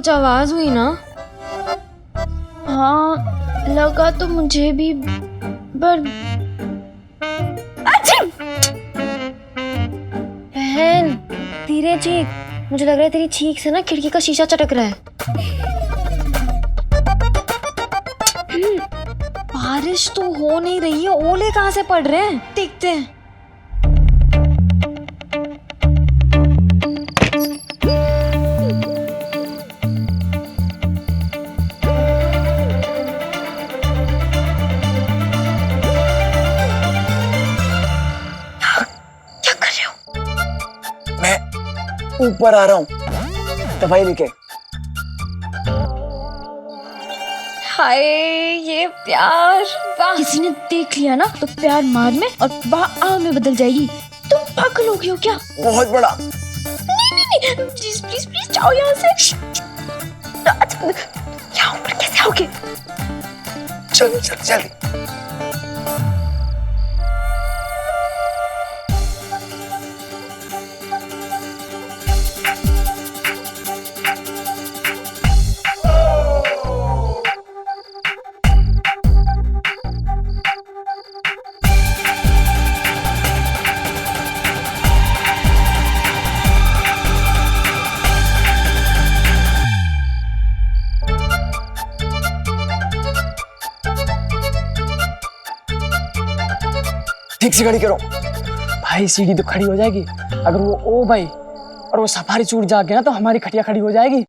कुछ आवाज हुई ना? हाँ लगा तो मुझे भी, पर बहन धीरे चीख, मुझे लग रहा है तेरी चीख से ना खिड़की का शीशा चटक रहा है। बारिश तो हो नहीं रही है, ओले कहाँ से पड़ रहे हैं? देखते हैं। क्या कर रहे हो? मैं ऊपर आ रहा हूँ दवाई लेके। हाय ये प्यार, किसी ने देख लिया ना तो प्यार मार में और आ में बदल जाएगी। तुम पागल हो गए हो क्या? बहुत बड़ा। नहीं प्लीज प्लीज प्लीज जाओ यहाँ से। यहाँ ऊपर कैसे आओगे? चल चल चल। ठीक से खड़ी करो भाई। सीढ़ी तो खड़ी हो जाएगी, अगर वो ओ भाई और वो सफारी चूट जाके ना तो हमारी खटिया खड़ी हो जाएगी।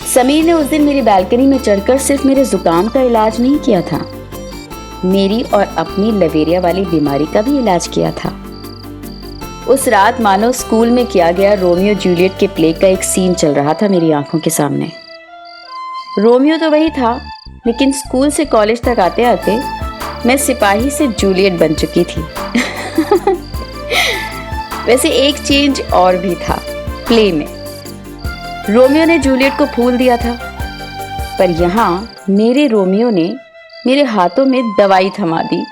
समीर ने उस दिन मेरी बालकनी में चढ़कर सिर्फ मेरे जुकाम का इलाज नहीं किया था, मेरी और अपनी लवेरिया वाली बीमारी का भी इलाज किया था। उस रात मानो स्कूल में किया गया रोमियो जूलियट के प्ले का एक सीन चल रहा था मेरी आंखों के सामने। रोमियो तो वही था, लेकिन स्कूल से कॉलेज तक आते आते मैं सिपाही से जूलियट बन चुकी थी। वैसे एक चेंज और भी था प्ले में। रोमियो ने जूलियट को फूल दिया था, पर यहाँ मेरे रोमियो ने मेरे हाथों में दवाई थमा दी।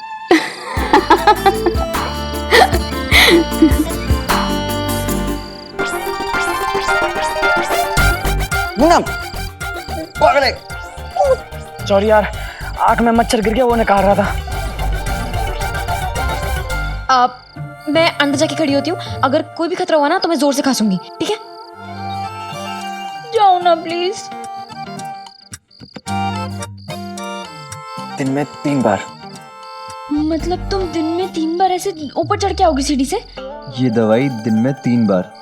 पूनम पकड़े। सॉरी यार, आंख में मच्छर गिर गया, वो निकाल रहा था। मैं अंदर जाके खड़ी होती हूँ, अगर कोई भी खतरा हुआ ना तो मैं जोर से खांसूंगी, ठीक है? जाओ ना प्लीज। दिन में 3 बार। मतलब तुम दिन में 3 बार ऐसे ऊपर चढ़ के आओगी सीढ़ी से? ये दवाई दिन में 3 बार।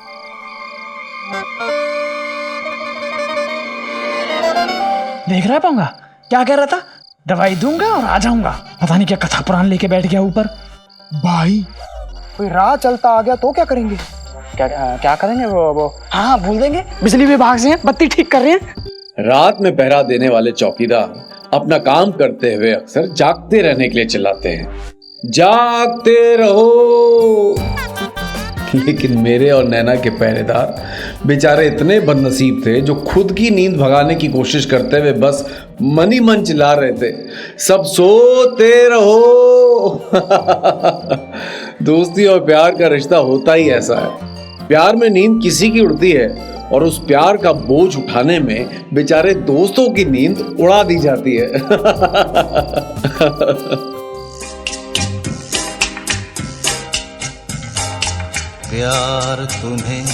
देख रहा पाऊंगा क्या कह रहा था? दवाई दूंगा और आ जाऊंगा। पता नहीं क्या कथा पुराण लेके बैठ गया ऊपर। भाई कोई राह चलता आ गया तो क्या करेंगे? क्या करेंगे? वो हाँ भूल देंगे। बिजली विभाग से हैं, बत्ती ठीक कर रहे हैं। रात में पहरा देने वाले चौकीदार अपना काम करते हुए अक्सर जागते रहने के लिए चिल्लाते हैं, जागते रहो। लेकिन मेरे और नैना के पहरेदार बेचारे इतने बदनसीब थे जो खुद की नींद भगाने की कोशिश करते हुए बस मन ही मन चिल्ला रहे थे, सब सोते रहो। दोस्ती और प्यार का रिश्ता होता ही ऐसा है। प्यार में नींद किसी की उड़ती है और उस प्यार का बोझ उठाने में बेचारे दोस्तों की नींद उड़ा दी जाती है। प्यार तुम्हें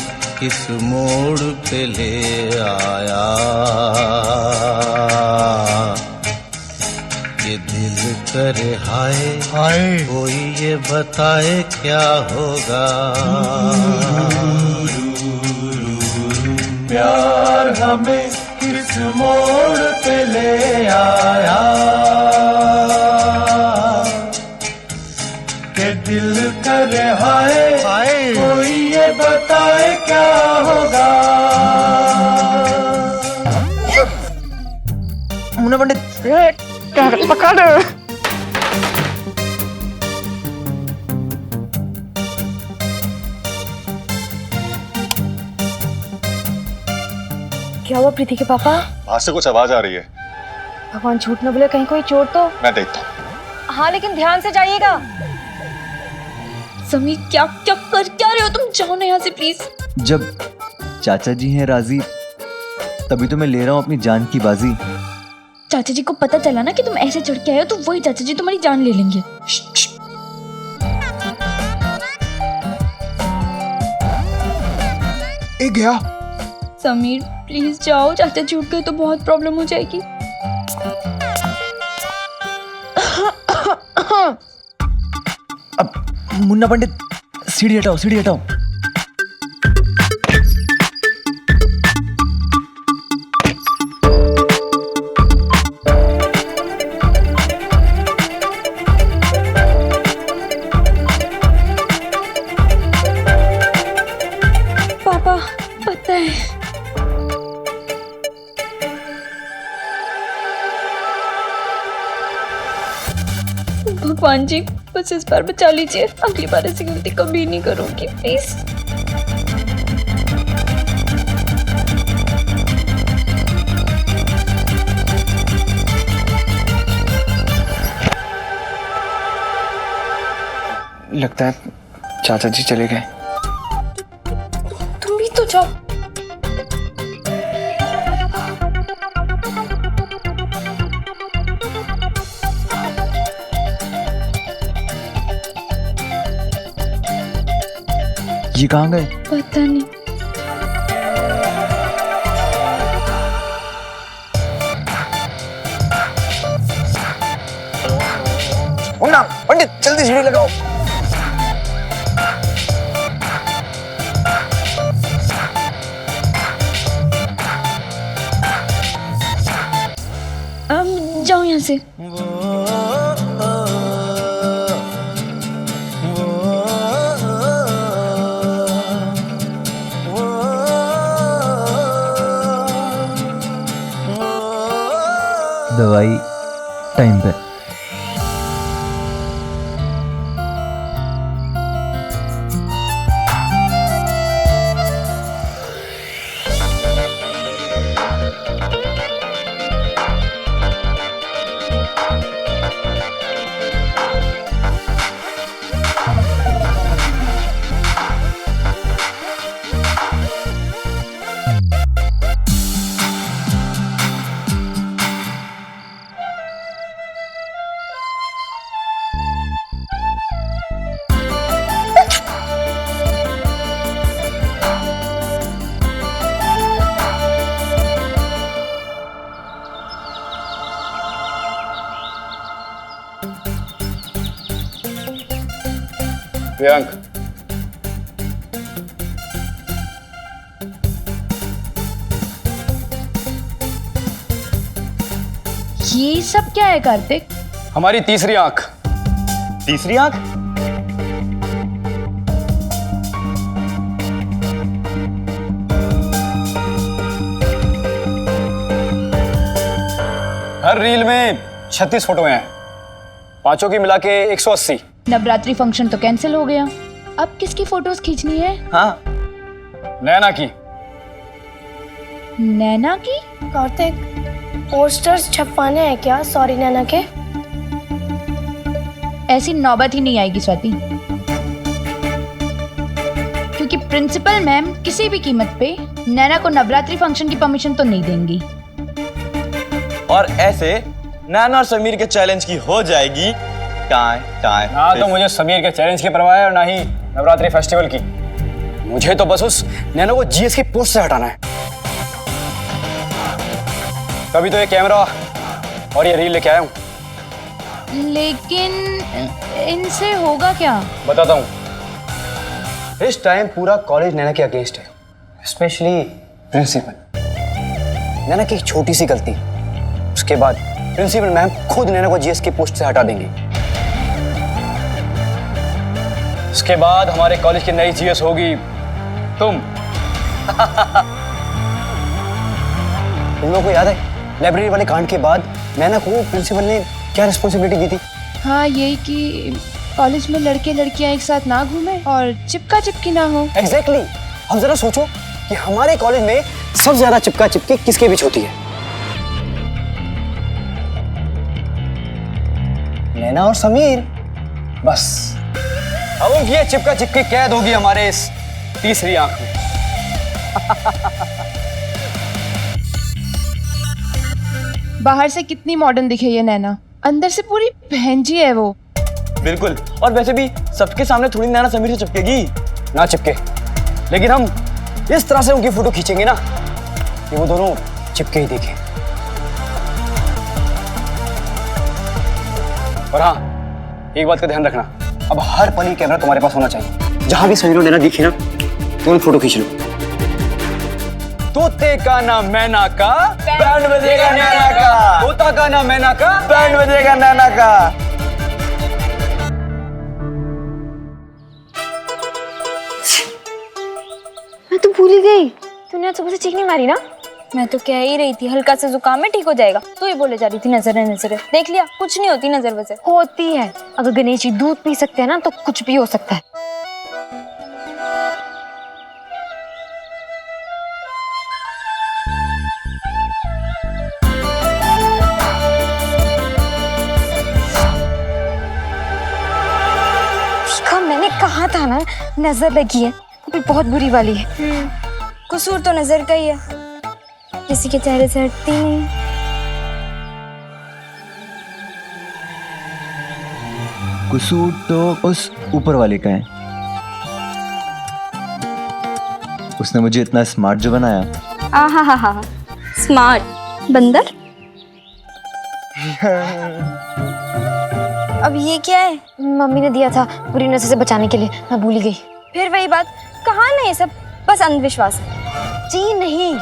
किस मोड़ पे ले आया, ये दिल करे हाय हाय, कोई ये बताए क्या होगा। प्यार हमें किस मोड़ पे ले आया, के दिल करे हाय हाय, कोई ये बताए क्या होगा। मुन्ना पंडित पकड़। क्या हुआ प्रीति के पापा? वहां से कुछ आवाज आ रही है। भगवान झूठ न बोले, कहीं कोई चोर तो। मैं देखता हूँ। हाँ लेकिन ध्यान से जाइएगा। समीर क्या क्या कर क्या रहे हो तुम? जाओ ना यहाँ से प्लीज। जब चाचा जी हैं राजी तभी तो मैं ले रहा हूँ अपनी जान की बाजी। चाचा जी को पता चला ना कि तुम ऐसे चढ़ के आए हो तो वही चाचा जी तुम्हारी जान ले लेंगे। ए गया। समीर प्लीज जाओ, चाचा जी उठ गए तो बहुत प्रॉब्लम हो जाएगी। अब मुन्ना पंडित सीढ़ी हटाओ, सीढ़ी हटाओ। पापा पता है भगवान जी बस इस बार बचा लीजिए, अगली बार ऐसी गलती कभी नहीं करूंगी प्लीज। लगता है चाचा जी चले गए। तुम भी तो जाओ। ये कहाँ गए? पता नहीं। मुन्ना पंडित जल्दी सीढ़ी लगाओ। जाओ यहाँ से। दवाई टाइम पे। प्रियांक, ये सब क्या है कार्तिक? हमारी तीसरी आंख। तीसरी आंख? हर रील में 36 फोटो हैं, पांचों की मिला के 180। नवरात्रि फंक्शन तो कैंसिल हो गया, अब किसकी फोटोज खींचनी है? हाँ, नैना की। नैना की? कार्तिक, पोस्टर्स छपवाने हैं क्या सॉरी नैना के? ऐसी नौबत ही नहीं आएगी स्वाति, क्योंकि प्रिंसिपल मैम किसी भी कीमत पे नैना को नवरात्रि फंक्शन की परमिशन तो नहीं देंगी। और ऐसे नैना और समीर के चैलेंज की हो जाएगी टाइम। ना तो मुझे समीर के चैलेंज की परवाह है और ना ही नवरात्रि फेस्टिवल की। मुझे तो बस उस नैना को जीएस की पोस्ट से हटाना है। कभी तो ये कैमरा और ये रील लेके आया हूँ। लेकिन इनसे होगा क्या? बताता हूँ। इस टाइम पूरा कॉलेज नैना के अगेंस्ट है, स्पेशली प्रिंसिपल। नैना की एक छोटी सी गलती, उसके बाद प्रिंसिपल मैम खुद नैना को जीएस की पोस्ट से हटा देंगी। उसके बाद हमारे कॉलेज की नई जीएस होगी तुम। तुम लोगों को याद है लाइब्रेरी वाले कांड के बाद नैना को प्रिंसिपल ने क्या रिस्पॉन्सिबिलिटी दी थी? हाँ, यही कि कॉलेज में लड़के लड़कियां एक साथ ना घूमे और चिपका चिपकी ना हो। एग्जैक्टली। अब जरा सोचो कि हमारे कॉलेज में सबसे ज्यादा चिपका चिपकी किसके बीच होती है? नैना और समीर। बस अब उनकी ये चिपका चिपकी कैद होगी हमारे इस तीसरी आंख में। बाहर से कितनी मॉडर्न दिखे ये नैना, अंदर से पूरी बहन जी है वो। बिल्कुल। और वैसे भी सबके सामने थोड़ी नैना समीर से चिपकेगी। ना चिपके, लेकिन हम इस तरह से उनकी फोटो खींचेंगे ना कि वो दोनों चिपके ही देखें। और हाँ, एक बात का ध्यान रखना, अब हर पल ये कैमरा तुम्हारे पास होना चाहिए। जहां भी समीर और नैना दिखी ना, तुरंत फोटो खींच लो। तोते का नाम मैना का, बैंड बजेगा नैना का। तोता का नाम मैना का, बैंड बजेगा नैना का। मैं तो भूल ही गई, तूने आज सुबह से चीख नहीं मारी ना? मैं तो कह ही रही थी हल्का सा जुकाम में ठीक हो जाएगा। तू ही बोले जा रही थी नजर है नजर है। देख लिया, कुछ नहीं होती नजर वजर। होती है। अगर गणेश जी दूध पी सकते हैं ना तो कुछ भी हो सकता है। मैंने कहा था ना नजर लगी है, वो भी बहुत बुरी वाली है। कसूर तो नजर का ही है, किसी के चेहरे से हटती नहीं। कसूर तो उस ऊपर वाले का है। उसने मुझे इतना स्मार्ट जो बनाया। आहा, स्मार्ट बंदर। अब ये क्या है? मम्मी ने दिया था बुरी नजर से बचाने के लिए, मैं भूल ही गई। फिर वही बात, कहाँ ना ये सब बस अंधविश्वास है। जी नहीं,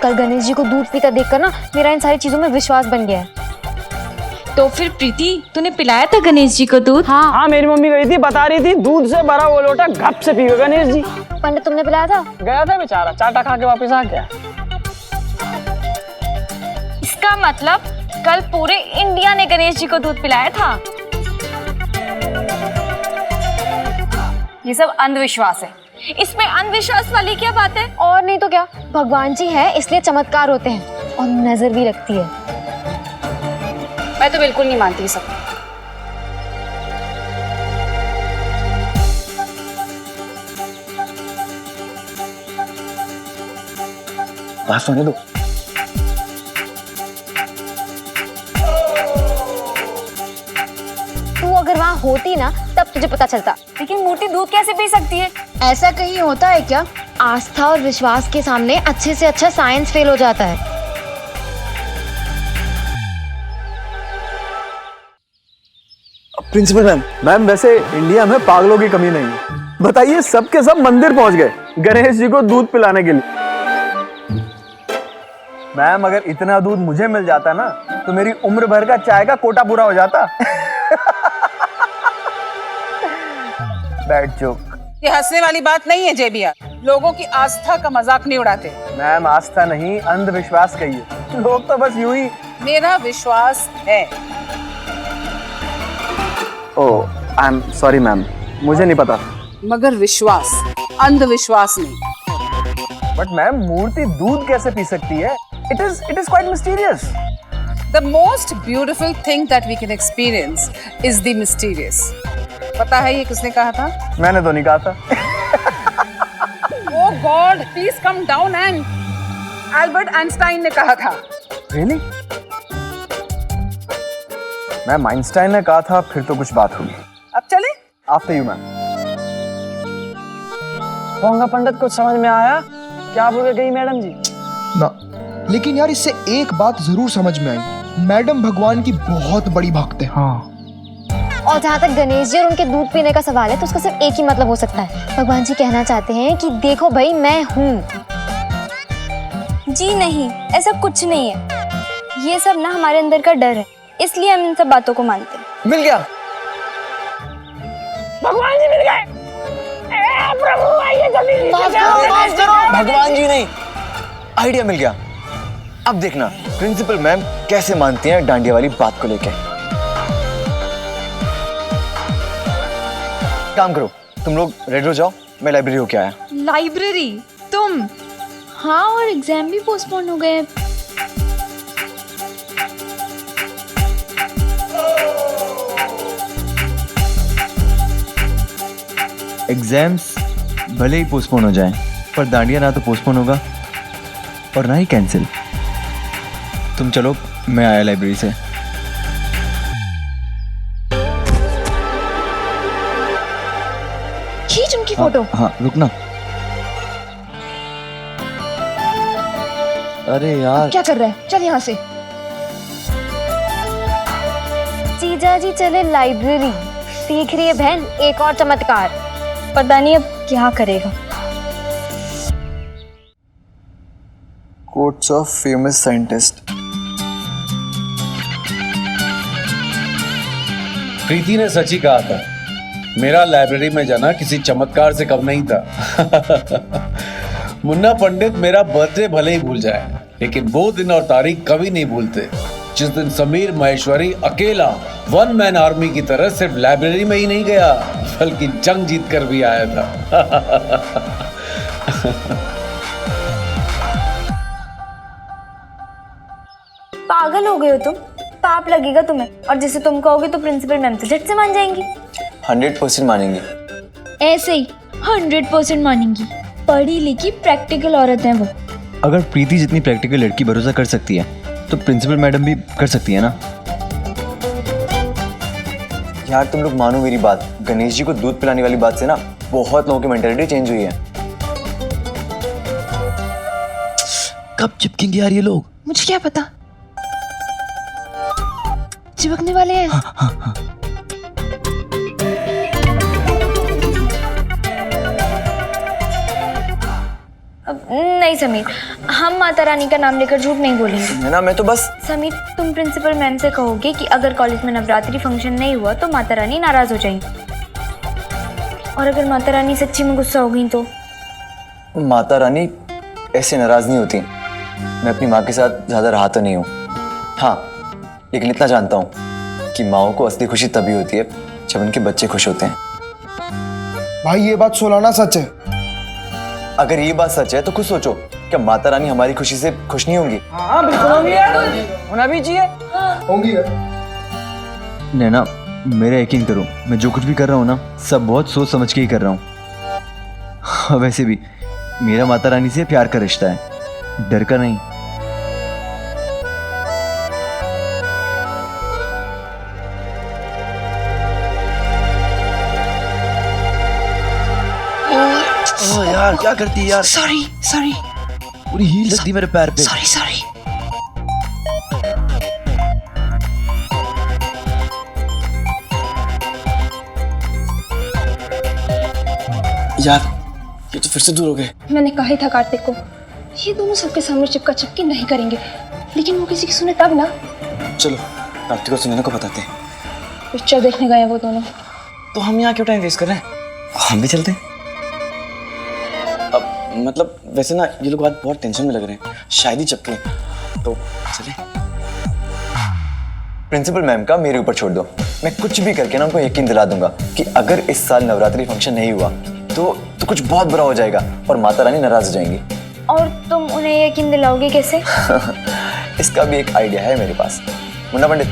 कल गणेश जी को दूध पीता देखकर ना मेरा इन सारी चीजों में विश्वास बन गया है। तो फिर प्रीति, तूने पिलाया था गणेश जी को दूध? हाँ, मेरी मम्मी गई थी, बता रही थी दूध से भरा वो लोटा गप से पीवे गणेश जी। पंडित तुमने पिलाया था? गया था बेचारा, चाटा खा के वापस आ गया। इसका मतलब कल पूरे इंडिया ने गणेश जी को दूध पिलाया था। ये सब अंधविश्वास है, इसमें अंधविश्वास वाली क्या बात है? और नहीं तो क्या, भगवान जी है इसलिए चमत्कार होते हैं और नजर भी लगती है। मैं तो बिल्कुल नहीं मानती सब। बात सुने दो। तू अगर वहाँ होती ना तब तुझे पता चलता। लेकिन मूर्ति दूध कैसे पी सकती है? ऐसा कहीं होता है क्या? आस्था और विश्वास के सामने अच्छे से अच्छा साइंस फेल हो जाता है। प्रिंसिपल मैम, वैसे इंडिया में पागलों की कमी नहीं है। बताइए, सबके सब मंदिर पहुंच गए गणेश जी को दूध पिलाने के लिए। मैम, अगर इतना दूध मुझे मिल जाता ना तो मेरी उम्र भर का चाय का कोटा पूरा हो जाता। Bad joke. ये हंसने वाली बात नहीं है जेबिया। लोगों की आस्था का मजाक नहीं उड़ाते। मैम, आस्था नहीं अंधविश्वास कहिए। लोग तो बस यूं ही। मेरा विश्वास है। ओह, आई एम सॉरी मैम, मुझे नहीं पता। मगर विश्वास, अंधविश्वास नहीं। बट मैम मूर्ति दूध कैसे पी सकती है? It is quite mysterious. The most beautiful thing that we can experience is the mysterious. पता है ये किसने कहा था? मैंने तो नहीं कहा था। Oh God, please come down and Albert Einstein ने कहा था। Really? मैम आइंस्टाइन ने कहा था, फिर तो कुछ बात होगी। अब चले? After you ma'am. पोंगा पंडित कुछ समझ में आया? क्या बोल गई मैडम जी? ना, लेकिन यार इससे एक बात जरूर समझ में आई, मैडम भगवान की बहुत बड़ी भक्त है। हाँ। और जहाँ तक गणेश जी और उनके दूध पीने का सवाल है तो उसका सिर्फ एक ही मतलब हो सकता है। भगवान जी कहना चाहते हैं कि देखो भाई मैं हूँ। जी नहीं, ऐसा कुछ नहीं है। ये सब ना हमारे अंदर का डर है, इसलिए हम इन सब बातों को मानते हैं। मिल गया। भगवान जी मिल गए। प्रभु आइए जल्दी। भगवान जी नहीं, आइडिया मिल गया। अब देखना प्रिंसिपल मैम कैसे मानती हैं डांडिया वाली बात को लेके। काम करो, तुम लोग रेडी हो जाओ, मैं लाइब्रेरी होके आया। लाइब्रेरी? तुम? हाँ, और एग्जाम भी पोस्टपोन हो गए। एग्जाम्स भले ही पोस्टपोन हो जाएं, पर डांडिया ना तो पोस्टपोन होगा और ना ही कैंसिल। तुम चलो, मैं आया लाइब्रेरी से। खींच उनकी फोटो। हाँ रुकना। अरे यार क्या कर रहा है? चल यहाँ से। जीजा जी चले लाइब्रेरी। सीख रही है बहन एक और चमत्कार। पता नहीं अब क्या करेगा। Quotes of famous scientist. Preeti ने सच ही कहा था, मेरा लाइब्रेरी में जाना किसी चमत्कार से कम नहीं था। मुन्ना पंडित मेरा बर्थडे भले ही भूल जाए, लेकिन वो दिन और तारीख कभी नहीं भूलते जिस दिन समीर महेश्वरी अकेला वन मैन आर्मी की तरह सिर्फ लाइब्रेरी में ही नहीं गया, बल्कि जंग जीत कर भी आया था। पागल हो गए हो तुम? पाप लगेगा तुम्हें, और जैसे तुम कहोगे तो प्रिंसिपल मैम तो झट से मान जाएंगी। 100% मानेंगे। ऐसे ही 100% मानेंगी। पढ़ी लिखी प्रैक्टिकल औरत है वो। अगर प्रीति जितनी प्रैक्टिकल लड़की भरोसा कर सकती है तो प्रिंसिपल मैडम भी कर सकती है ना। यार तुम लोग मानो मेरी बात, गणेश जी को दूध पिलाने वाली बात से ना बहुत लोगों की मेंटालिटी चेंज हुई है। कब चिपकेंगे यार ये लोग? मुझे क्या पता, चिपकने वाले हैं। हाँ। नहीं समीर, हम माता रानी का नाम लेकर झूठ नहीं बोलेंगे। है ना, मैं तो बस। समीर, तुम प्रिंसिपल मैम से कहोगे कि अगर कॉलेज में नवरात्रि फंक्शन नहीं हुआ तो माता रानी नाराज हो जाएंगी, और अगर माता रानी सच्ची में गुस्सा हो गई तो? माता रानी ऐसे नाराज नहीं होती। मैं अपनी माँ के साथ ज्यादा रहा तो नहीं हूँ, हाँ, लेकिन इतना जानता हूँ कि माओ को असली खुशी तभी होती है जब उनके बच्चे खुश होते हैं। भाई ये बात सोलाना सच है। अगर ये बात सच है तो खुद सोचो, क्या माता रानी हमारी खुशी से खुश नहीं होंगी? हाँ बिल्कुल होंगी यार, होना भी चाहिए। होंगी यार। नैना, मेरा यकीन करो, मैं जो कुछ भी कर रहा हूँ ना, सब बहुत सोच समझ के ही कर रहा हूँ। हाँ, वैसे भी मेरा माता रानी से प्यार का रिश्ता है, डर का नहीं। ओह यार, क्या करती है यार? सॉरी। पूरी हील लग दी मेरे पैर पे। सॉरी। यार ये तो फिर से दूर हो गए। मैंने कहा ही था कार्तिक को, ये दोनों सबके सामने चिपका चिपकी नहीं करेंगे, लेकिन वो किसी की सुने तब ना। चलो कार्तिक को सुनैना को बताते हैं। पिक्चर देखने गए वो दोनों। तो हम यहाँ क्यों टाइम वेस्ट कर रहे हैं, हम भी चलते हैं। अब मतलब वैसे ना ये लोग आज बहुत टेंशन में लग रहे हैं, शायद ही चपके, तो चले। प्रिंसिपल मैम का मेरे ऊपर छोड़ दो। मैं कुछ भी करके ना उनको यकीन दिला दूंगा कि अगर इस साल नवरात्रि फंक्शन नहीं हुआ तो कुछ बहुत बुरा हो जाएगा और माता रानी नाराज हो जाएंगी। और तुम उन्हें यकीन दिलाओगे कैसे? इसका भी एक आइडिया है मेरे पास। मुन्ना पंडित,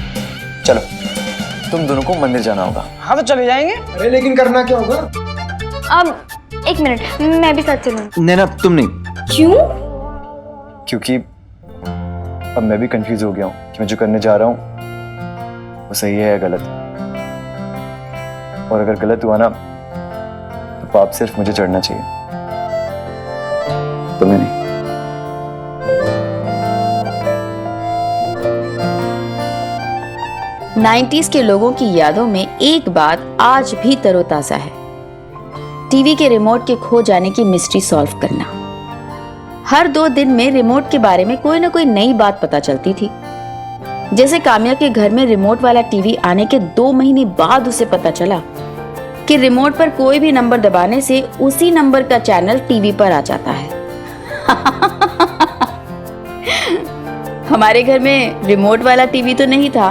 चलो, तुम दोनों को मंदिर जाना होगा। हाँ तो चले जाएंगे। अरे लेकिन करना क्या होगा? अब एक मिनट, मैं भी साथ चलूँ। नैना तुम नहीं। क्यों? क्योंकि अब मैं भी कंफ्यूज हो गया हूँ कि मैं जो करने जा रहा हूँ वो सही है या गलत। और अगर गलत हुआ ना तो पाप सिर्फ मुझे चढ़ना चाहिए, तुम्हें नहीं। नाइन्टीज के लोगों की यादों में एक बात आज भी तरोताजा है, टीवी के रिमोट के खो जाने की मिस्ट्री सॉल्व करना। हर 2 दिन में रिमोट के बारे में कोई ना कोई नई बात पता चलती थी। जैसे काम्या के घर में रिमोट वाला टीवी आने के 2 महीने बाद उसे पता चला कि रिमोट पर कोई भी नंबर दबाने से उसी नंबर का चैनल टीवी पर आ जाता है। हमारे घर में रिमोट वाला टीवी तो नहीं था,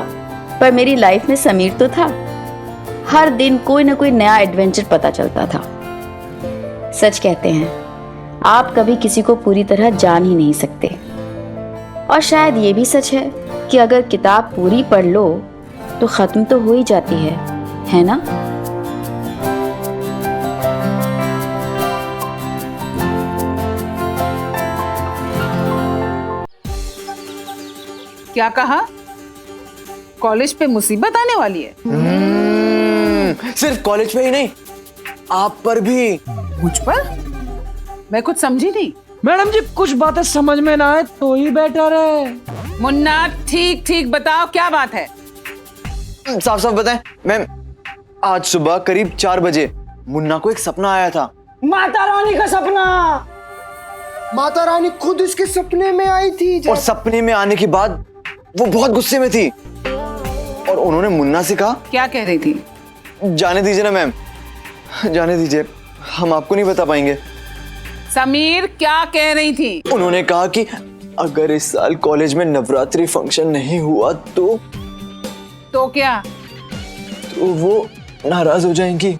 पर मेरी लाइफ में समीर तो था। हर दिन कोई ना कोई नया एडवेंचर पता चलता था। सच कहते हैं, आप कभी किसी को पूरी तरह जान ही नहीं सकते। और शायद ये भी सच है कि अगर किताब पूरी पढ़ लो तो खत्म तो हो ही जाती है ना? क्या कहा? कॉलेज पे मुसीबत आने वाली है? सिर्फ कॉलेज पे ही नहीं, आप पर भी। मुझ पर? मैं कुछ समझी नहीं। मैडम जी कुछ बातें समझ में ना आए तो ही बेटर है। मुन्ना ठीक ठीक बताओ क्या बात है? साफ साफ बताएं मैम। आज सुबह करीब 4 बजे मुन्ना को एक सपना आया था। माता रानी का सपना? माता रानी खुद इसके सपने में आई थी। और सपने में आने के बाद वो बहुत गुस्से में थी और उन्होंने मुन्ना से कहा। क्या कह रही थी? जाने दीजिए ना मैम, जाने दीजिए, हम आपको नहीं बता पाएंगे। समीर क्या कह रही थी? उन्होंने कहा कि अगर इस साल कॉलेज में नवरात्रि फंक्शन नहीं हुआ तो क्या? तो वो नाराज हो जाएंगी,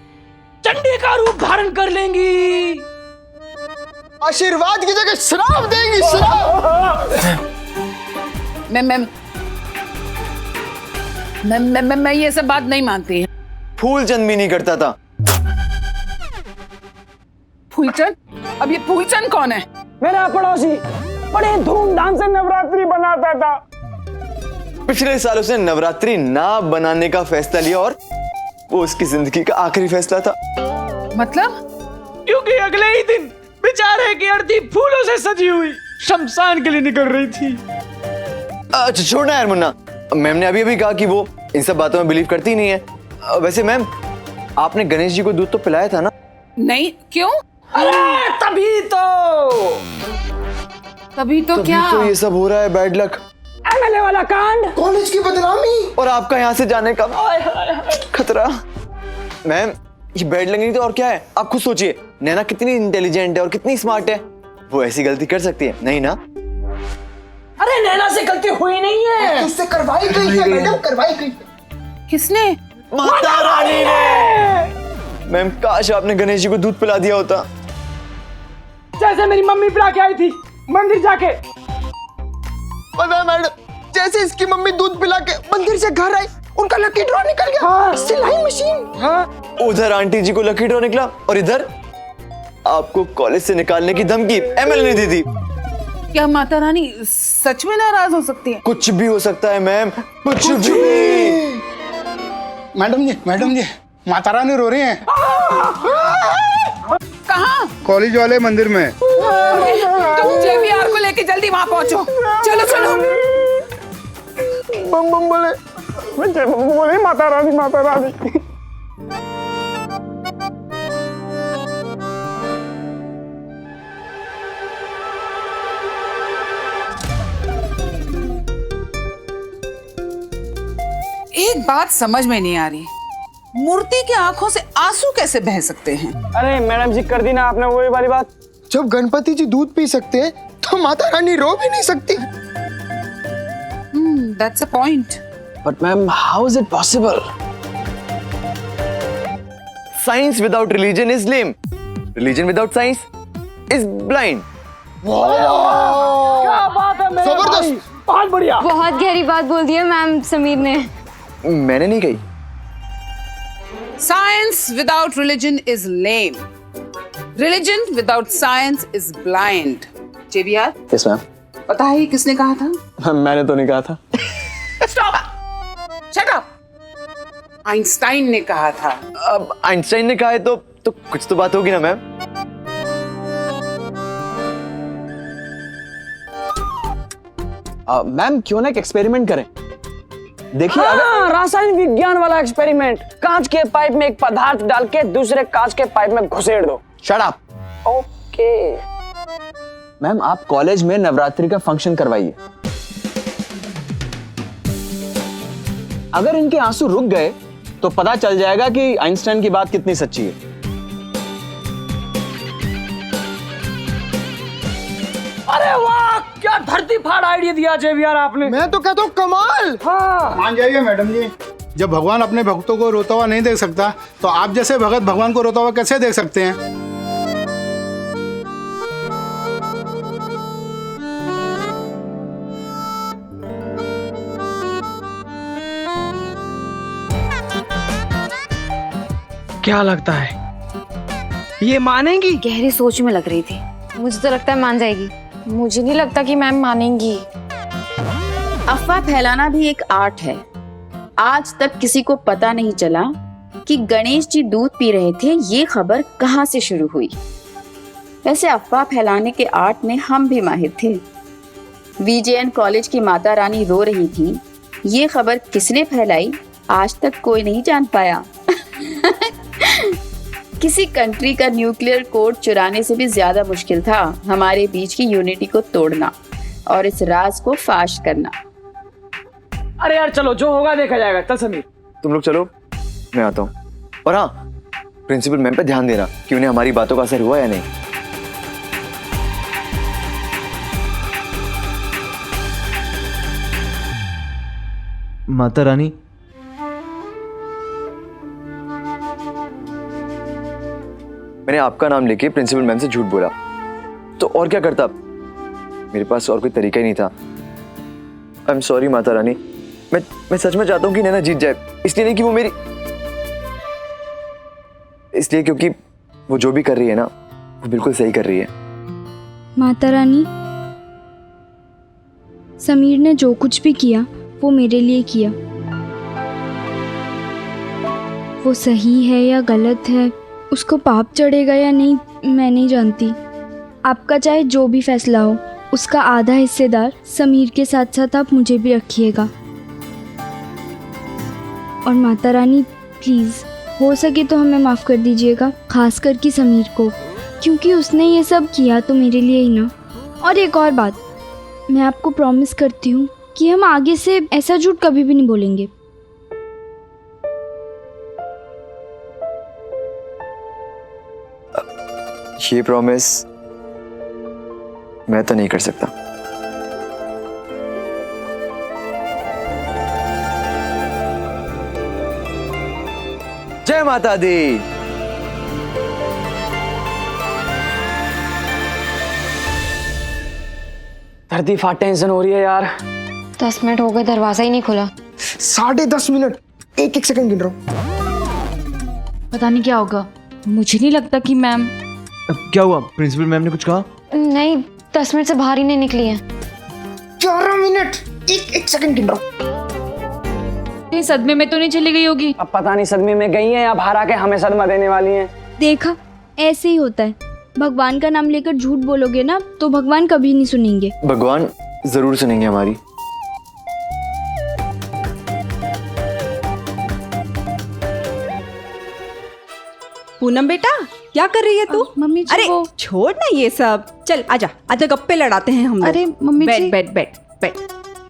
चंडी का रूप धारण कर लेंगी, आशीर्वाद की जगह श्राप देंगी। श्राप। मैं ये सब बात नहीं मानती। फूलचंद भी नहीं करता था। फूलचंद? अब ये फूलचंद कौन है? मेरा पड़ोसी, बड़े धूमधाम से नवरात्रि बनाता था। पिछले साल उसने नवरात्रि ना बनाने का फैसला लिया और वो उसकी जिंदगी का आखिरी फैसला था। मतलब? क्योंकि अगले ही दिन बेचारे की अर्थी फूलों से सजी हुई शमशान के लिए निकल रही थी। अच्छा छोड़ना यार मुन्ना, मैम ने अभी कहा कि वो इन सब बातों में बिलीव करती नहीं है। वैसे मैम, आपने गणेश जी को दूध तो पिलाया था ना? नहीं, क्यों? अरे तभी तो क्या? तो ये सब हो रहा है, बैड लक, एमएलए वाला कांड, कॉलेज की बदनामी और आपका यहाँ से जाने का खतरा। मैम ये बैड लक नहीं तो और क्या है? आप खुद सोचिए, नैना कितनी इंटेलिजेंट है और कितनी स्मार्ट है, वो ऐसी गलती कर सकती है नहीं ना? अरे नैना से गलती हुई नहीं है, उससे करवाई गई है मैडम, करवाई गई। किसने? माता रानी ने। मैम काश आपने गणेश जी को दूध पिला दिया होता, जैसे मेरी मम्मी पिला के आई थी मंदिर जाके। पता है मैडम, जैसे इसकी मम्मी दूध पिला के मंदिर से घर आई, उनका लकी ड्रॉ निकल गया। हाँ। सिलाई मशीन। हाँ। उधर आंटी जी को लकी ड्रॉ निकला और इधर आपको कॉलेज से निकालने की धमकी एमएलए ने दी थी। क्या माता रानी सच में नाराज हो सकती है? कुछ भी हो सकता है मैम, कुछ भी। मैडम जी माता रानी रो रही हैं। कहाँ? कॉलेज वाले मंदिर में। तुम जेबीआर को लेके जल्दी वहाँ पहुँचो। चलो चलो। बम बम बोले, बोले माता रानी, माता रानी। एक बात समझ में नहीं आ रही, मूर्ति की आंखों से आंसू कैसे बह सकते हैं? अरे मैडम जी कर दी ना आपने वही वाली बात। जब गणपति जी दूध पी सकते हैं तो माता रानी रो भी नहीं सकती। That's a point. But ma'am, how is it possible? Science without religion is lame. Religion without science is blind. क्या बात है मेरे भाई, बहुत बढ़िया। बहुत गहरी बात बोल दी है मैम समीर ने। मैंने नहीं कही। Science without religion is lame. Religion without science is blind. JBR, Yes, ma'am. पता है ये किसने कहा था? मैंने तो नहीं कहा था। Stop! Shut up! आइंस्टाइन ने कहा था। अब आइंस्टाइन ने कहा है तो कुछ तो बात होगी ना मैम। मैम क्यों ना एक एक्सपेरिमेंट करें? देखिए रासायनिक विज्ञान वाला एक्सपेरिमेंट। कांच के पाइप में एक पदार्थ डाल के दूसरे कांच के पाइप में घुसेड़ दो। Shut up. ओके। मैम आप कॉलेज में नवरात्रि का फंक्शन करवाइए। अगर इनके आंसू रुक गए तो पता चल जाएगा कि आइंस्टाइन की बात कितनी सच्ची है। अरे वाह, क्या धरती फाड़ आइडिया दिया जेवीआर आपने। मैं तो कहता हूँ कमाल। हाँ। मान जाइए मैडम जी, जब भगवान अपने भक्तों को रोता हुआ नहीं देख सकता तो आप जैसे भगत भगवान को रोता हुआ कैसे देख सकते हैं? क्या लगता है ये मानेंगी? गहरी सोच में लग रही थी। मुझे तो लगता है मान जाएगी। मुझे नहीं लगता कि मैम मानेंगी। अफवाह फैलाना भी एक आर्ट है। आज तक किसी को पता नहीं चला कि गणेश जी दूध पी रहे थे, ये खबर कहाँ से शुरू हुई। वैसे अफवाह फैलाने के आर्ट में हम भी माहिर थे। VJN कॉलेज की माता रानी रो रही थी, ये खबर किसने फैलाई आज तक कोई नहीं जान पाया। किसी कंट्री का न्यूक्लियर कोड चुराने से भी ज्यादा मुश्किल था हमारे बीच की यूनिटी को तोड़ना और इस राज को फाश करना। अरे यार चलो, जो होगा देखा जाएगा। चल समीर, तुम लोग चलो, मैं आता हूँ। और हाँ, प्रिंसिपल मैम पे ध्यान देना कि उन्हें हमारी बातों का असर हुआ या नहीं। माता रानी, मैंने आपका नाम लेके प्रिंसिपल मैम से झूठ बोला तो और क्या करता? मेरे पास और कोई तरीका ही नहीं था। I am sorry Mata Rani. मैं सच में चाहता हूँ कि नैना जीत जाए, इसलिए नहीं कि वो मेरी, इसलिए क्योंकि वो जो भी कर रही है ना वो बिल्कुल सही कर रही है। माता रानी, समीर ने जो कुछ भी किया वो मेरे लिए किया। वो सही है या गलत है, उसको पाप चढ़ेगा या नहीं, मैं नहीं जानती। आपका चाहे जो भी फैसला हो, उसका आधा हिस्सेदार समीर के साथ साथ आप मुझे भी रखिएगा। और माता रानी प्लीज़, हो सके तो हमें माफ़ कर दीजिएगा, खास करके समीर को, क्योंकि उसने ये सब किया तो मेरे लिए ही ना। और एक और बात, मैं आपको प्रॉमिस करती हूँ कि हम आगे से ऐसा झूठ कभी भी नहीं बोलेंगे। ये प्रॉमिस मैं तो नहीं कर सकता। जय माता दी। धरती फाट टेंशन हो रही है यार। 10 मिनट हो गए, दरवाजा ही नहीं खुला। 10.5 मिनट, एक सेकंड गिन रहा हूँ। पता नहीं क्या होगा। मुझे नहीं लगता कि मैम। क्या हुआ? प्रिंसिपल मैम ने कुछ कहा? नहीं, 10 मिनट से बाहर ही नहीं निकली है। 11 मिनट, एक सेकंड गिन रहा हूँ। कहीं सदमे में तो नहीं चली गई होगी। अब पता नहीं सदमे में गई है या बाहर आके हमें सदमा देने वाली है। देखा, ऐसे ही होता है। भगवान का नाम लेकर झूठ बोलोगे ना तो भगवान कभी नहीं सुनेंगे। भगवान जरूर सुनेंगे हमारी। पूनम बेटा, क्या कर रही है तू? मम्मी जी, अरे छोड़ ना ये सब, चल आजा आजा, गप्पे लड़ाते हैं हम लोग। अरे मम्मी जी, बैठ बैठ बैठ।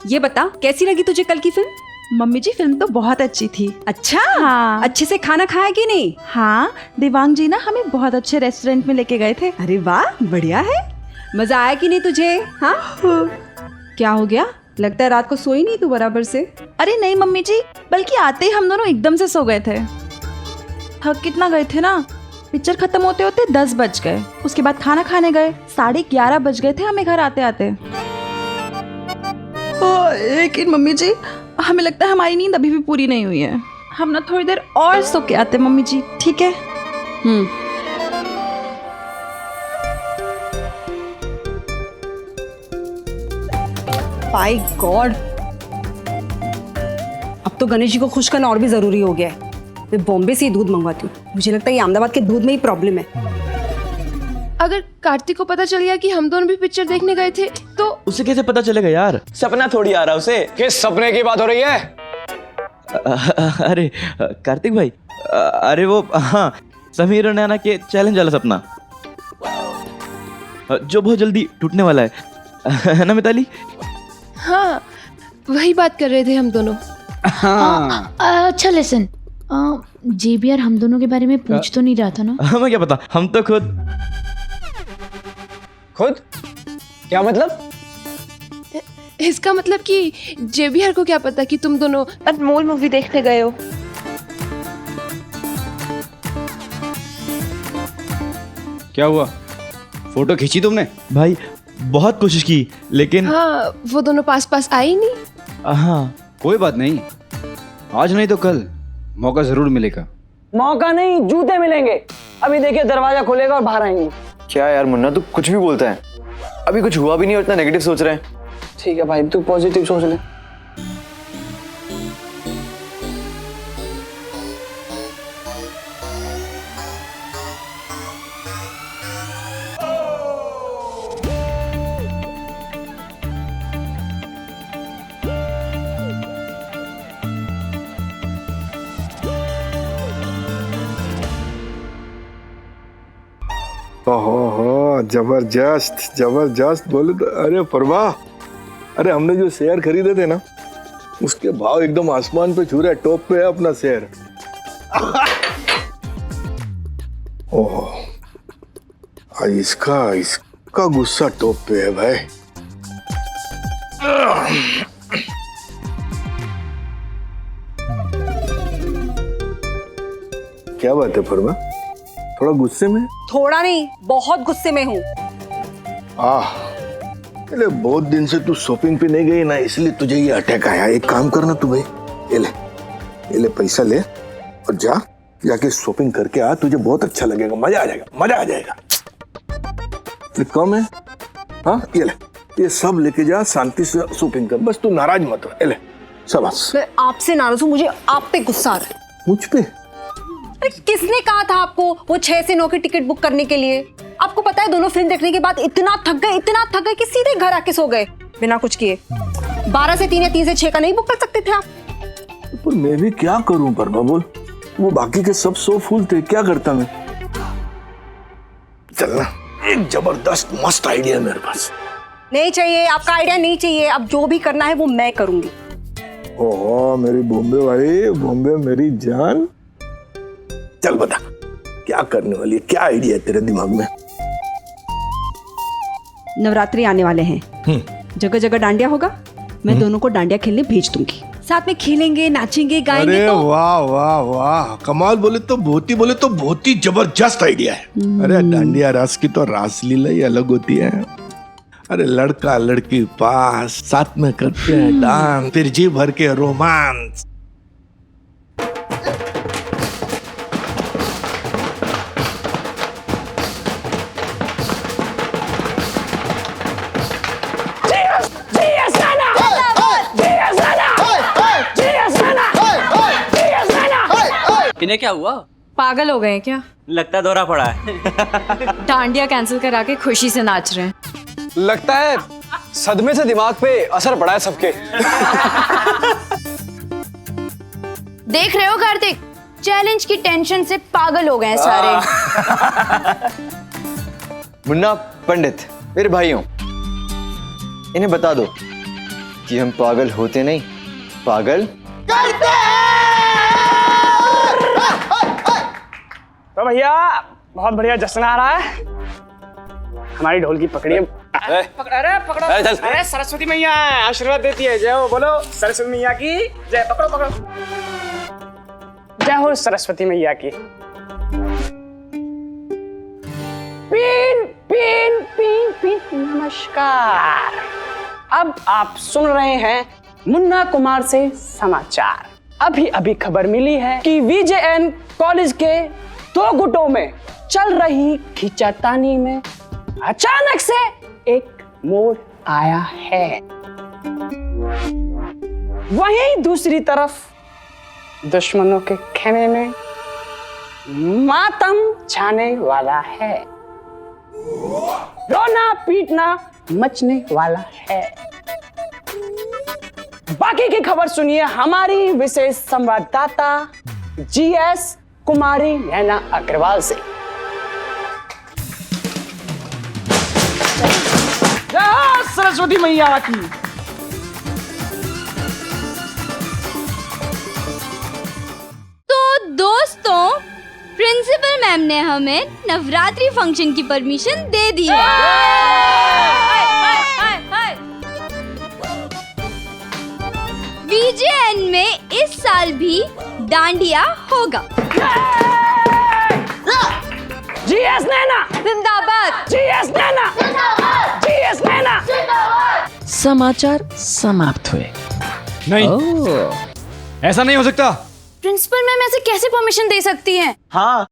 ये बता, कैसी लगी तुझे कल की फिल्म? मम्मी जी फिल्म तो बहुत अच्छी थी। अच्छा, हाँ। अच्छे से खाना खाया कि नहीं? हाँ, देवांग जी ना हमें बहुत अच्छे रेस्टोरेंट में लेके गए थे। अरे वाह, बढ़िया है। मजा आया कि नहीं तुझे? हाँ? क्या हो गया? लगता है रात को सोई नहीं तू बराबर से। अरे नहीं मम्मी जी, बल्कि आते ही हम दोनों एकदम से सो गए थे। थक कितना गए थे ना। पिक्चर खत्म होते होते 10 बज गए, उसके बाद खाना खाने गए, 11:30 बज गए थे हमें घर आते आते। लेकिन मम्मी जी हमें लगता है हमारी नींद अभी भी पूरी नहीं हुई है। हम ना थोड़ी देर और सो के आते मम्मी जी, ठीक है? बाय गॉड, अब तो गणेश जी को खुश करना और भी जरूरी हो गया है। मैं बॉम्बे से ही दूध मंगवाती हूँ, मुझे लगता है ये अहमदाबाद के दूध में ही प्रॉब्लम है। अगर कार्तिक को पता चल गया कि हम दोनों भी पिक्चर देखने गए थे तो उसे कैसे पता चलेगा यार? सपना थोड़ी आ रहा उसे। किस सपने की बात हो रही है? अरे कार्तिक भाई, अरे वो हाँ, समीर और नैना के चैलेंज वाला सपना जो बहुत जल्दी टूटने वाला है ना मिताली? हाँ, वही बात कर रहे थे हम दोनों। हाँ। अच्छा लिसन, जेबीआर हम दोनों के बारे में पूछ तो नहीं रहा था ना? हमें क्या पता, हम तो खुद क्या मतलब? इसका मतलब कि जेबीआर को क्या पता कि तुम दोनों अनमोल मूवी देखने गए हो। क्या हुआ, फोटो खींची तुमने? भाई बहुत कोशिश की लेकिन हाँ, वो दोनों पास पास आई नहीं। हाँ कोई बात नहीं, आज नहीं तो कल मौका जरूर मिलेगा। मौका नहीं, जूते मिलेंगे। अभी देखिए दरवाजा खोलेगा और बाहर आएंगे। क्या यार मुन्ना, तू कुछ भी बोलता है। अभी कुछ हुआ भी नहीं और इतना नेगेटिव सोच रहे हैं। ठीक है भाई, तू पॉजिटिव सोच ले। ओहो, जबरदस्त जबरदस्त बोले तो। अरे परवाह, अरे हमने जो शेयर खरीदे थे ना, उसके भाव एकदम आसमान पे छू रहे, टॉप पे है अपना शेयर। ओहो, इसका गुस्सा टॉप पे है भाई। क्या बात है फरमा, थोड़ा गुस्से में? थोड़ा नहीं, बहुत गुस्से में हूँ। अरे बहुत दिन से तू शॉपिंग पे नहीं गई ना, इसलिए तुझे ये अटैक आया। एक काम करना तू भाई, ये ले पैसा ले और जाके शॉपिंग करके आ, तुझे बहुत अच्छा लगेगा, मजा आ जाएगा। कम है? हाँ ये ले, ये सब लेके जा, शांति से शॉपिंग कर, बस तू नाराज मत हो। ये ले शाबाश। मैं आपसे नाराज हूँ, मुझे आप पे गुस्सा आ रहा है। मुझ पे? अरे किसने कहा था आपको वो 6 से 9 की टिकट बुक करने के लिए? आपको पता है दोनों फिल्म देखने के बाद इतना थक गए कि सीधे घर आके सो गए बिना कुछ किए। 12 से 3 या 3 से 6 का नहीं बुक कर सकते थे आप? पर मैं भी क्या करूं परमा, बोल। वो बाकी के सब सो फूल थे, क्या करता मैं। चलना, एक जबरदस्त मस्त आइडिया मेरे पास। नहीं चाहिए, आपका आइडिया नहीं चाहिए। अब जो भी करना है वो मैं करूंगी। ओह मेरी बॉम्बे वाली, बॉम्बे मेरी जान, चल बता क्या करने वाली है, क्या आइडिया है तेरे दिमाग में? नवरात्रि आने वाले हैं, जगह जगह डांडिया होगा। मैं दोनों को डांडिया खेलने भेज दूंगी, साथ में खेलेंगे, नाचेंगे, गाएंगे। अरे वाह वाह वाह, कमाल बोले तो बहुत ही जबरदस्त आइडिया है। अरे डांडिया रास की तो रासलीला ही अलग होती है। अरे लड़का लड़की पास साथ में करते हैं डांस, फिर जी भर के रोमांस। इन्हें क्या हुआ? पागल हो गए क्या? लगता दौरा पड़ा है। डांडिया कैंसिल करा के खुशी से नाच रहे हैं। लगता है सदमे से दिमाग पे असर पड़ा है सबके। देख रहे हो कार्तिक, चैलेंज की टेंशन से पागल हो गए हैं सारे। मुन्ना पंडित मेरे भाई हो, इन्हें बता दो कि हम पागल होते नहीं, पागल करते हैं। तो भैया बहुत बढ़िया जश्न आ रहा है। हमारी ढोल की पकड़िए। पकड़ो। अरे सरस्वती मैया आशीर्वाद देती है। जय हो, बोलो सरस्वती मैया की जय। पकड़ो। जय हो सरस्वती मैया की। पीन पीन पीन पीन नमस्कार। अब आप सुन रहे हैं मुन्ना कुमार से समाचार। अभी अभी खबर मिली है कि VJN कॉलेज के 2 गुटों में चल रही खींचातानी में अचानक से एक मोड़ आया है। वहीं दूसरी तरफ दुश्मनों के खेमे में मातम छाने वाला है, रोना पीटना मचने वाला है। बाकी की खबर सुनिए हमारी विशेष संवाददाता GS कुमारी नैना अग्रवाल से। जय सरस्वती मैया की। तो दोस्तों, प्रिंसिपल मैम ने हमें नवरात्रि फंक्शन की परमिशन दे दी है। VJN में इस साल भी डांडिया होगा। GS नैना जिंदाबाद, GS नैना जिंदाबाद, GS नैना जिंदाबाद। समाचार समाप्त हुए। नहीं, ऐसा नहीं हो सकता। प्रिंसिपल मैम ऐसे कैसे परमिशन दे सकती हैं? हाँ,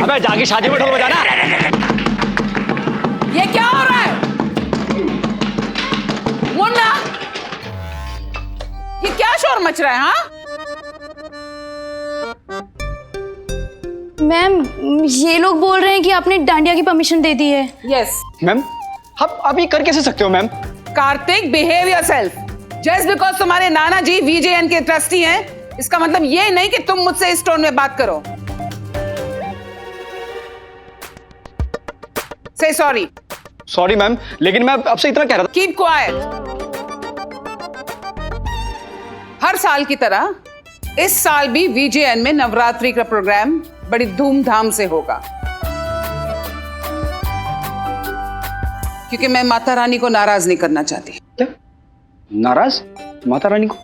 अबे जाके शादी में ढोल बजाना। ये क्या हो रहा है मुन्ना? ये क्या शोर मच रहा है? हाँ मैम, ये लोग बोल रहे हैं कि आपने डांडिया की परमिशन दे दी है। यस मैम, आप ये कर कैसे सकते हो ma'am? Kartik, behave yourself. Just because तुम्हारे नाना जी VJN के ट्रस्टी हैं, इसका मतलब ये नहीं कि तुम मुझसे इस टोन में बात करो। से सॉरी। सॉरी मैम, लेकिन मैं आपसे इतना कह रहा था। Keep quiet. हर साल की तरह इस साल भी VJN में नवरात्रि का प्रोग्राम बड़ी धूमधाम से होगा, क्योंकि मैं माता रानी को नाराज नहीं करना चाहती। क्या नाराज? माता रानी को?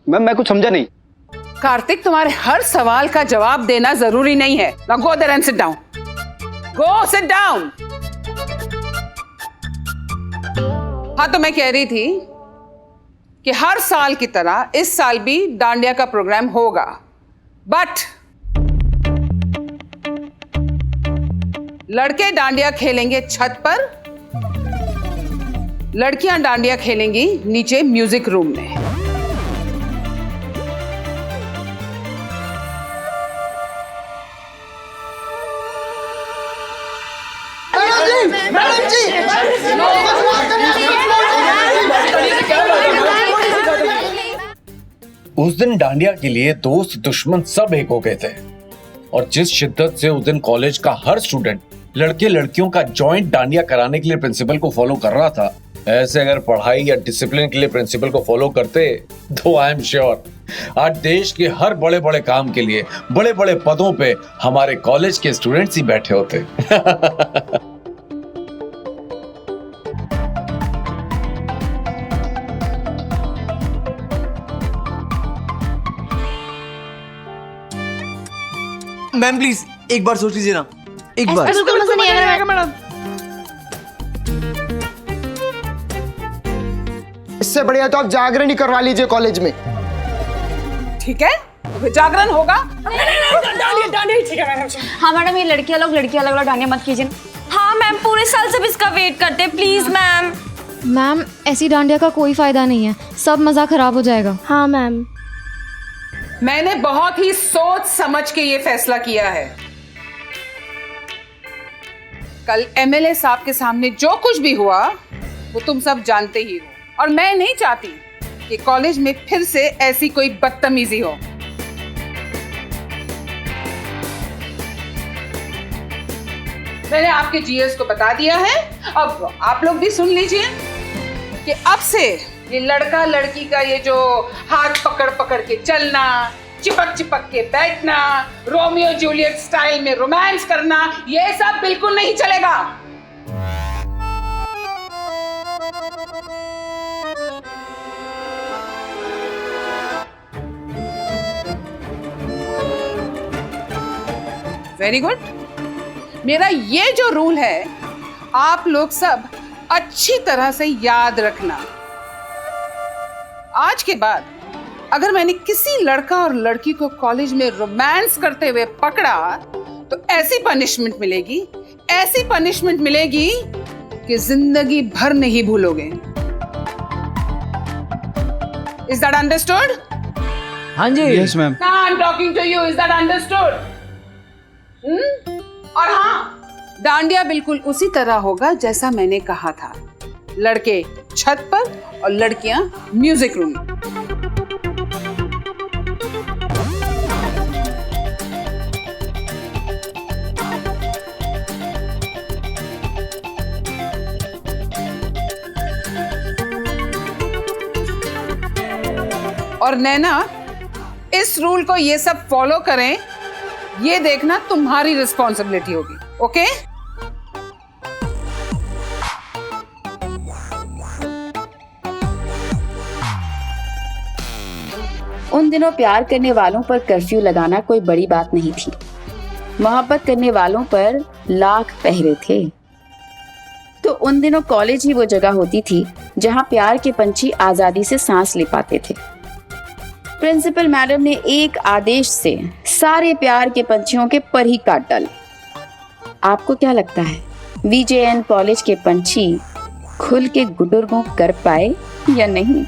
मैम, मैं कुछ समझा नहीं। कार्तिक, तुम्हारे हर सवाल का जवाब देना जरूरी नहीं है। Now go there and sit down. Go sit down. हाँ, तो मैं कह रही थी कि हर साल की तरह इस साल भी डांडिया का प्रोग्राम होगा, बट लड़के डांडिया खेलेंगे छत पर, लड़कियां डांडिया खेलेंगी नीचे म्यूजिक रूम में। उस दिन डांडिया के लिए दोस्त दुश्मन सब एक हो गए थे, और जिस शिद्दत से उस दिन कॉलेज का हर स्टूडेंट लड़के लड़कियों का जॉइंट डांडिया कराने के लिए प्रिंसिपल को फॉलो कर रहा था, ऐसे अगर पढ़ाई या डिसिप्लिन के लिए प्रिंसिपल को फॉलो करते तो आई एम श्योर आज देश के हर बड़े बड़े काम के लिए बड़े बड़े पदों पे हमारे कॉलेज के स्टूडेंट्स ही बैठे होते। मैम प्लीज एक बार सोच लीजिए ना, एक बार। बिल्कुल मजा नहीं आएगा मैडम। इससे बढ़िया तो आप जागरण ही करवा लीजिए कॉलेज में। ठीक है, तो जागरण होगा। हाँ मैडम, ये लड़कियां लोग डांडिया मत कीजिए। हाँ मैम, पूरे साल सब इसका वेट करते हैं, प्लीज मैम। मैम ऐसी डांडिया का कोई फायदा नहीं है, सब मजा खराब हो जाएगा। हाँ मैम। मैंने बहुत ही सोच समझ के ये फैसला किया है। कल एमएलए साहब के सामने जो कुछ भी हुआ वो तुम सब जानते ही हो, और मैं नहीं चाहती कि कॉलेज में फिर से ऐसी कोई बदतमीजी हो। मैंने आपके जीएस को बता दिया है, अब आप लोग भी सुन लीजिए कि अब से ये लड़का लड़की का ये जो हाथ पकड़ पकड़ के चलना, चिपक चिपक के बैठना, रोमियो जूलियट स्टाइल में रोमांस करना, ये सब बिल्कुल नहीं चलेगा। Very good. मेरा ये जो रूल है आप लोग सब अच्छी तरह से याद रखना। आज के बाद अगर मैंने किसी लड़का और लड़की को कॉलेज में रोमांस करते हुए पकड़ा तो ऐसी पनिशमेंट मिलेगी कि जिंदगी भर नहीं भूलोगे। Is that understood? हाँ जी। Yes ma'am. I am talking to you, is that understood? और हाँ, डांडिया बिल्कुल उसी तरह होगा जैसा मैंने कहा था। लड़के छत पर और लड़कियां म्यूजिक रूम में। और नैना, इस रूल को ये सब फॉलो करें, ये देखना तुम्हारी रिस्पॉन्सिबिलिटी होगी। ओके? उन दिनों प्यार करने वालों पर कर्फ्यू लगाना कोई बड़ी बात नहीं थी। मोहब्बत करने वालों पर लाख पहरे थे। तो उन दिनों कॉलेज ही वो जगह होती थी जहां प्यार के पंछी आजादी से सांस ले पाते थे। प्रिंसिपल मैडम ने एक आदेश से सारे प्यार के पंछियों के पर ही काट डाले। आपको क्या लगता है, VJN कॉलेज के पंछी खुल के गुडुरगों कर पाए या नहीं?